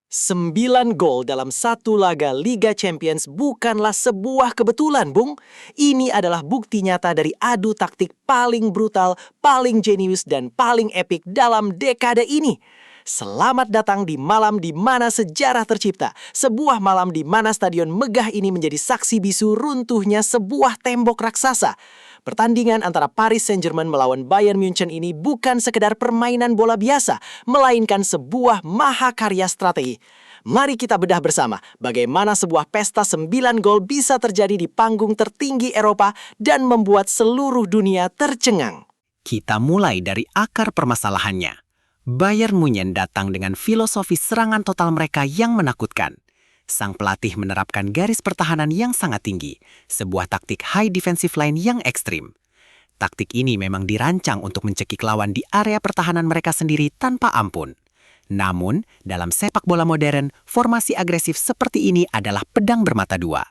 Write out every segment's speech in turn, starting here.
9 gol dalam satu laga Liga Champions bukanlah sebuah kebetulan, Bung. Ini adalah bukti nyata dari adu taktik paling brutal, paling jenius, dan paling epik dalam dekade ini. Selamat datang di malam di mana sejarah tercipta. Sebuah malam di mana stadion megah ini menjadi saksi bisu runtuhnya sebuah tembok raksasa. Pertandingan antara Paris Saint-Germain melawan Bayern München ini bukan sekedar permainan bola biasa, melainkan sebuah mahakarya strategi. Mari kita bedah bersama bagaimana sebuah pesta 9 gol bisa terjadi di panggung tertinggi Eropa dan membuat seluruh dunia tercengang. Kita mulai dari akar permasalahannya. Bayern Munchen datang dengan filosofi serangan total mereka yang menakutkan. Sang pelatih menerapkan garis pertahanan yang sangat tinggi, sebuah taktik high defensive line yang ekstrim. Taktik ini memang dirancang untuk mencekik lawan di area pertahanan mereka sendiri tanpa ampun. Namun, dalam sepak bola modern, formasi agresif seperti ini adalah pedang bermata dua.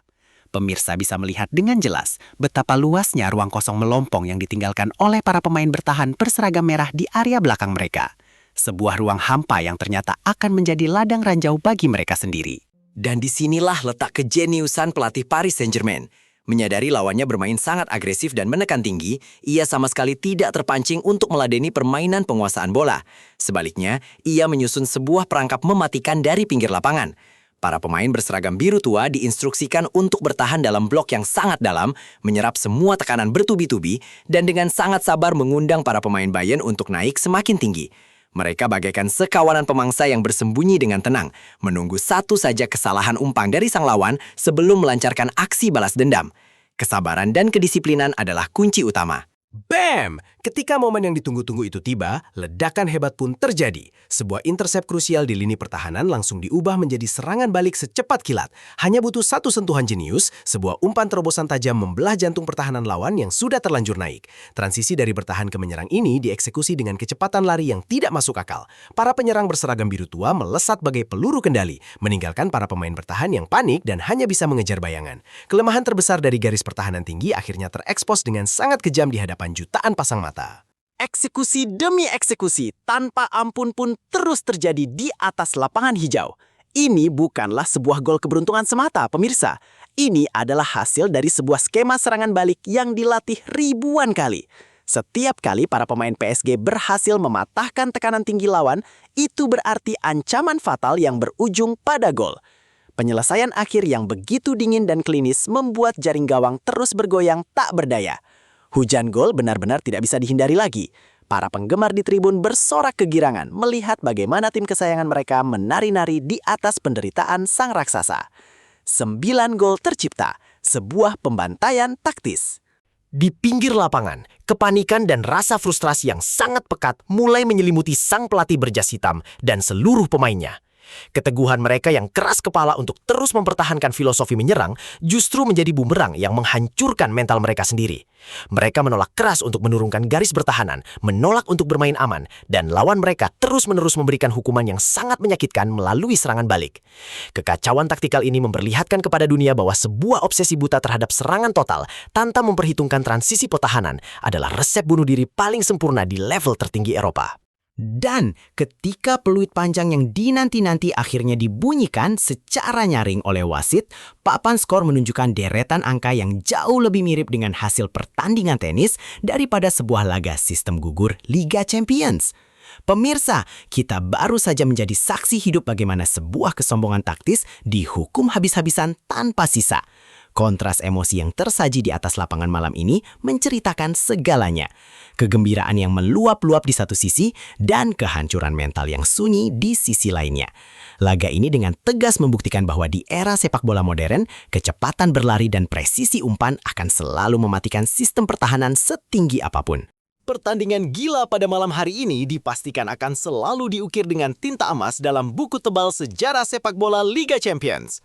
Pemirsa bisa melihat dengan jelas betapa luasnya ruang kosong melompong yang ditinggalkan oleh para pemain bertahan berseragam merah di area belakang mereka. Sebuah ruang hampa yang ternyata akan menjadi ladang ranjau bagi mereka sendiri. Dan disinilah letak kejeniusan pelatih Paris Saint-Germain. Menyadari lawannya bermain sangat agresif dan menekan tinggi, ia sama sekali tidak terpancing untuk meladeni permainan penguasaan bola. Sebaliknya, ia menyusun sebuah perangkap mematikan dari pinggir lapangan. Para pemain berseragam biru tua diinstruksikan untuk bertahan dalam blok yang sangat dalam, menyerap semua tekanan bertubi-tubi, dan dengan sangat sabar mengundang para pemain Bayern untuk naik semakin tinggi. Mereka bagaikan sekawanan pemangsa yang bersembunyi dengan tenang, menunggu satu saja kesalahan umpan dari sang lawan sebelum melancarkan aksi balas dendam. Kesabaran dan kedisiplinan adalah kunci utama. Bam! Ketika momen yang ditunggu-tunggu itu tiba, ledakan hebat pun terjadi. Sebuah intercept krusial di lini pertahanan langsung diubah menjadi serangan balik secepat kilat. Hanya butuh satu sentuhan jenius, sebuah umpan terobosan tajam membelah jantung pertahanan lawan yang sudah terlanjur naik. Transisi dari bertahan ke menyerang ini dieksekusi dengan kecepatan lari yang tidak masuk akal. Para penyerang berseragam biru tua melesat bagai peluru kendali, meninggalkan para pemain bertahan yang panik dan hanya bisa mengejar bayangan. Kelemahan terbesar dari garis pertahanan tinggi akhirnya terekspos dengan sangat kejam di hadapan jutaan pasang mata. Eksekusi demi eksekusi tanpa ampun pun terus terjadi di atas lapangan hijau. Ini bukanlah sebuah gol keberuntungan semata, pemirsa. Ini adalah hasil dari sebuah skema serangan balik yang dilatih ribuan kali. Setiap kali para pemain PSG berhasil mematahkan tekanan tinggi lawan, itu berarti ancaman fatal yang berujung pada gol. Penyelesaian akhir yang begitu dingin dan klinis membuat jaring gawang terus bergoyang tak berdaya. Hujan gol benar-benar tidak bisa dihindari lagi. Para penggemar di tribun bersorak kegirangan melihat bagaimana tim kesayangan mereka menari-nari di atas penderitaan sang raksasa. 9 gol tercipta, sebuah pembantaian taktis. Di pinggir lapangan, kepanikan dan rasa frustrasi yang sangat pekat mulai menyelimuti sang pelatih berjas hitam dan seluruh pemainnya. Keteguhan mereka yang keras kepala untuk terus mempertahankan filosofi menyerang justru menjadi bumerang yang menghancurkan mental mereka sendiri. Mereka menolak keras untuk menurunkan garis bertahanan, menolak untuk bermain aman, dan lawan mereka terus-menerus memberikan hukuman yang sangat menyakitkan melalui serangan balik. Kekacauan taktikal ini memperlihatkan kepada dunia bahwa sebuah obsesi buta terhadap serangan total tanpa memperhitungkan transisi pertahanan adalah resep bunuh diri paling sempurna di level tertinggi Eropa. Dan ketika peluit panjang yang dinanti-nanti akhirnya dibunyikan secara nyaring oleh wasit, papan skor menunjukkan deretan angka yang jauh lebih mirip dengan hasil pertandingan tenis daripada sebuah laga sistem gugur Liga Champions. Pemirsa, kita baru saja menjadi saksi hidup bagaimana sebuah kesombongan taktis dihukum habis-habisan tanpa sisa. Kontras emosi yang tersaji di atas lapangan malam ini menceritakan segalanya. Kegembiraan yang meluap-luap di satu sisi dan kehancuran mental yang sunyi di sisi lainnya. Laga ini dengan tegas membuktikan bahwa di era sepak bola modern, kecepatan berlari dan presisi umpan akan selalu mematikan sistem pertahanan setinggi apapun. Pertandingan gila pada malam hari ini dipastikan akan selalu diukir dengan tinta emas dalam buku tebal sejarah sepak bola Liga Champions.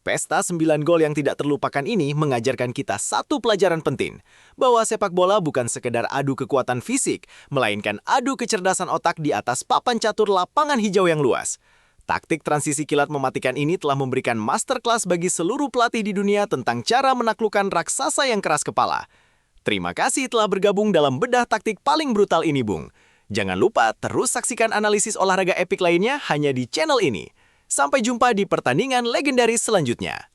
Pesta 9 gol yang tidak terlupakan ini mengajarkan kita satu pelajaran penting, bahwa sepak bola bukan sekedar adu kekuatan fisik, melainkan adu kecerdasan otak di atas papan catur lapangan hijau yang luas. Taktik transisi kilat mematikan ini telah memberikan masterclass bagi seluruh pelatih di dunia tentang cara menaklukkan raksasa yang keras kepala. Terima kasih telah bergabung dalam bedah taktik paling brutal ini, Bung. Jangan lupa terus saksikan analisis olahraga epik lainnya hanya di channel ini. Sampai jumpa di pertandingan legendaris selanjutnya.